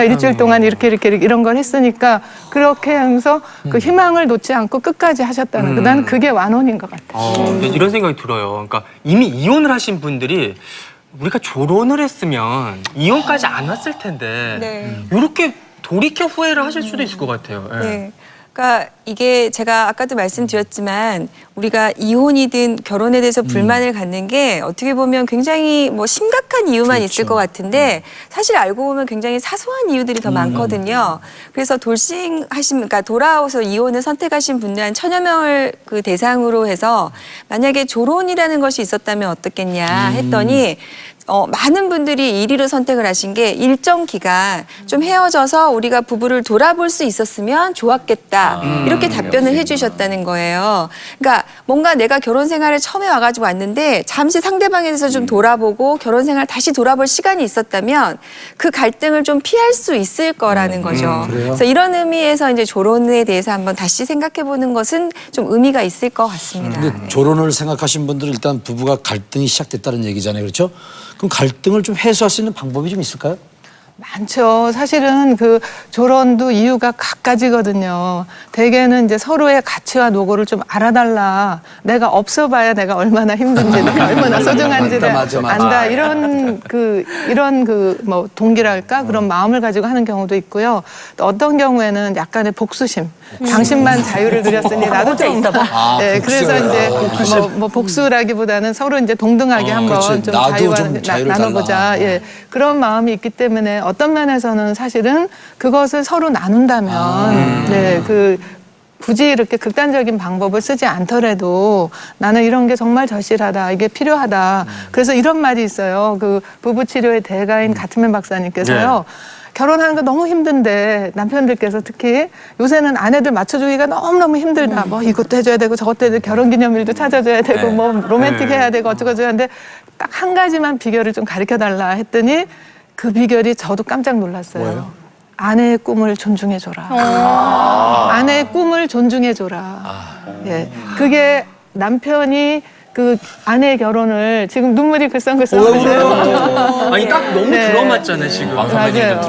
일주일 동안 이렇게 이런 걸 했으니까 그렇게 하면서 그 희망을 놓지 않고 끝까지 하셨다는 거. 난 그게 완혼인 것 같아요. 이런 생각이 들어요. 그러니까 이미 이혼을 하신 분들이 우리가 조론을 했으면 이혼까지 안 왔을 텐데 이렇게 돌이켜 후회를 하실 수도 있을 것 같아요. 예. 네. 그러니까 이게 제가 아까도 말씀드렸지만 우리가 이혼이든 결혼에 대해서 불만을 갖는 게 어떻게 보면 굉장히 뭐 심각한 이유만 있을 것 같은데 사실 알고 보면 굉장히 사소한 이유들이 더 많거든요. 그래서 그러니까 돌아와서 이혼을 선택하신 분들 한 1000여 명을 그 대상으로 해서 만약에 조론이라는 것이 있었다면 어떻겠냐 했더니 많은 분들이 1위로 선택을 하신 게 일정 기간 좀 헤어져서 우리가 부부를 돌아볼 수 있었으면 좋았겠다. 이렇게 답변을 해주셨다는 거예요. 그러니까 뭔가 내가 결혼 생활에 처음에 와가지고 왔는데 잠시 상대방에 대해서 좀 돌아보고 결혼 생활 다시 돌아볼 시간이 있었다면 그 갈등을 좀 피할 수 있을 거라는 거죠. 그래서 이런 의미에서 이제 조론에 대해서 한번 다시 생각해 보는 것은 좀 의미가 있을 것 같습니다. 근데 조론을 생각하신 분들은 일단 부부가 갈등이 시작됐다는 얘기잖아요. 그렇죠? 그럼 갈등을 좀 해소할 수 있는 방법이 좀 있을까요? 많죠. 사실은 그 조론도 이유가 갖가지거든요. 대개는 이제 서로의 가치와 노고를 좀 알아달라. 내가 없어봐야 내가 얼마나 힘든지, 내가 얼마나 소중한지를 맞아. 안다. 이런 뭐 동기랄까 그런 마음을 가지고 하는 경우도 있고요. 또 어떤 경우에는 약간의 복수심. 당신만 자유를 누렸으니 나도 좀. 네, 그래서 이제 뭐 복수라기보다는 서로 이제 동등하게 한번 그렇지. 좀 나도 좀 자유를 나눠보자. 달라. 예, 그런 마음이 있기 때문에 어떤 면에서는 사실은 그것을 서로 나눈다면, 네, 굳이 이렇게 극단적인 방법을 쓰지 않더라도 나는 이런 게 정말 절실하다, 이게 필요하다. 그래서 이런 말이 있어요. 그 부부치료의 대가인 가트맨 박사님께서요. 결혼하는 거 너무 힘든데 남편들께서 특히 요새는 아내들 맞춰주기가 너무너무 힘들다. 뭐 이것도 해줘야 되고 저것도 해야 되고 결혼기념일도 찾아줘야 되고 뭐 로맨틱 해야 되고 어쩌고저쩌고 하는데 딱 한 가지만 비결을 좀 가르쳐달라 했더니 그 비결이 저도 깜짝 놀랐어요. 뭐예요? 아내의 꿈을 존중해줘라. 아내의 꿈을 존중해줘라. 예, 그게 남편이 그 아내의 결혼을 지금 눈물이 글썽글썽. 아니 딱 너무 네. 들어맞잖아요 지금. 맞아요.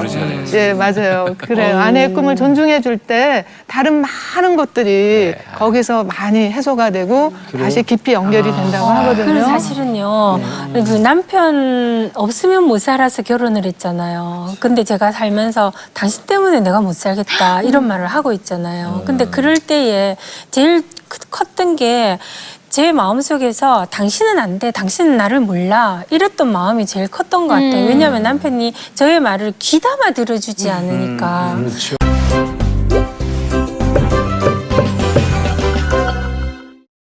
예, 맞아요. 그래요. 아내의 꿈을 존중해 줄 때 다른 많은 것들이 거기서 많이 해소가 되고 다시 깊이 연결이 된다고 하거든요. 그리고 사실은요, 그 남편 없으면 못 살아서 결혼을 했잖아요. 근데 제가 살면서 당신 때문에 내가 못 살겠다 이런 말을 하고 있잖아요. 근데 그럴 때에 제일 컸던 게 제 마음속에서 당신은 안 돼, 당신은 나를 몰라 이랬던 마음이 제일 컸던 것 같아요. 왜냐하면 남편이 저의 말을 귀담아 들어주지 않으니까. 그렇죠.